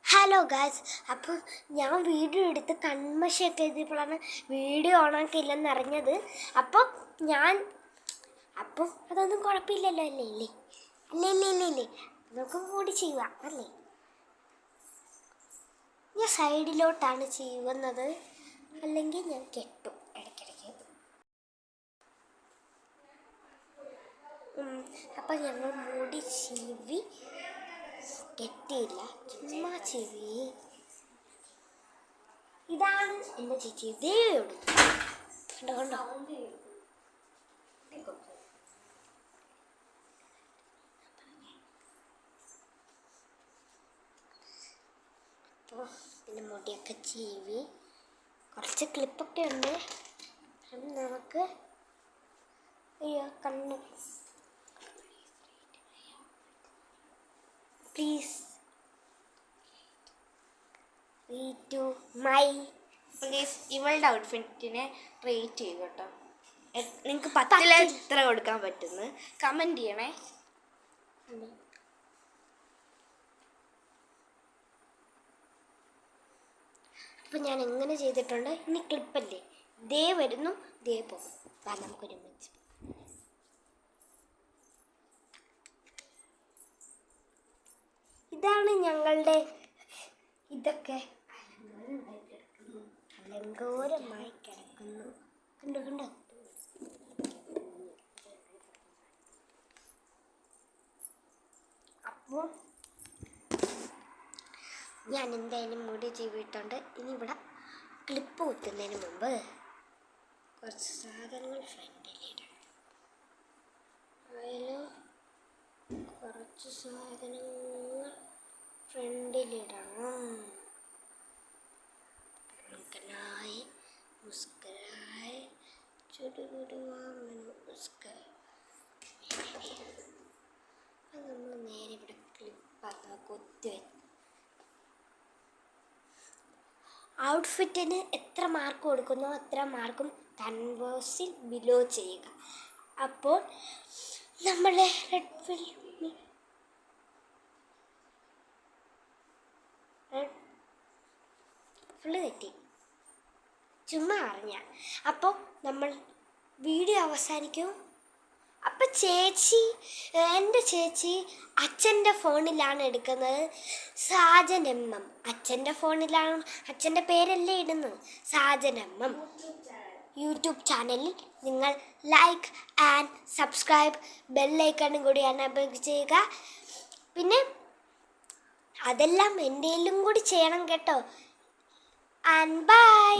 Hello guys, അപ്പോൾ ഞാൻ video എടുത്ത് കൺമശയൊക്കെ എഴുതിയപ്പോഴാണ് വീഡിയോ ഓണാക്കിയില്ലെന്ന് അറിഞ്ഞത്. അപ്പോൾ അതൊന്നും കുഴപ്പമില്ലല്ലോ, അല്ലേ നമുക്ക് കൂടി ചെയ്യുക അല്ലേ. ഞാൻ സൈഡിലോട്ടാണ് ചെയ്യുന്നത്, അല്ലെങ്കിൽ ഞാൻ കെട്ടും ഇടയ്ക്കിടയ്ക്ക്. അപ്പം ഞങ്ങൾ മൂടി ചീവി കെട്ടിയില്ല, ചുമ്മാ ചെവി. ഇതാണ് എൻ്റെ ചേച്ചി ദേവിയോട് കണ്ടോ. അപ്പോൾ പിന്നെ മുടിയൊക്കെ ചീവി കുറച്ച് ക്ലിപ്പൊക്കെ ഉണ്ട്. നമുക്ക് കണ്ണു പ്ലീസ് ഇവളുടെ ഔട്ട്ഫിറ്റിനെ റേറ്റ് ചെയ്യും കേട്ടോ. നിങ്ങൾക്ക് 10 എത്ര കൊടുക്കാൻ പറ്റുന്നു കമൻറ്റ് ചെയ്യണേ. അപ്പം ഞാൻ എങ്ങനെ ചെയ്തിട്ടുണ്ട്. ഇനി ക്ലിപ്പല്ലേ, ദേ വരുന്നു ദേ പോകും. നമുക്കൊരുമിച്ച് ഇതാണ് ഞങ്ങളുടെ ഇതൊക്കെ അലങ്കോലമായി കിടക്കുന്നു. കണ്ടോ. അപ്പോൾ ഞാൻ എന്തായാലും മുടി ചീവിട്ടുണ്ട്. ഇനി ഇവിടെ ക്ലിപ്പ് കുത്തുന്നതിന് മുമ്പ് കുറച്ച് സാധനങ്ങൾ ഫ്രണ്ടിലിടാം. കുറച്ച് സാധനങ്ങൾ ഫ്രണ്ടിലിടണം. മുസ്കരായി അത് നമ്മൾ നേരെ ഇവിടെ ക്ലിപ്പാക്കുക, കൊത്തി. ഔട്ട്ഫിറ്റിന് എത്ര മാർക്ക് കൊടുക്കുന്നോ അത്ര മാർക്കും കൺവേഴ്സിൽ ബിലോ ചെയ്യുക. അപ്പോൾ നമ്മളെ ഫുള്ള് തെറ്റി, ചുമ്മാ അറിഞ്ഞ. അപ്പോൾ നമ്മൾ വീഡിയോ അവസാനിക്കും. അപ്പം എൻ്റെ ചേച്ചി അച്ഛൻ്റെ ഫോണിലാണ് എടുക്കുന്നത്. സാജൻ MM അച്ഛൻ്റെ ഫോണിലാണ്, അച്ഛൻ്റെ പേരല്ലേ ഇടുന്നത്, സാജൻ MM യൂട്യൂബ് ചാനലിൽ നിങ്ങൾ ലൈക്ക് ആൻഡ് സബ്സ്ക്രൈബ് ബെല്ലൈക്കണും കൂടി എനേബിൾ ചെയ്യുക. പിന്നെ അതെല്ലാം എൻ്റെയിലും കൂടി ചെയ്യണം കേട്ടോ. And by.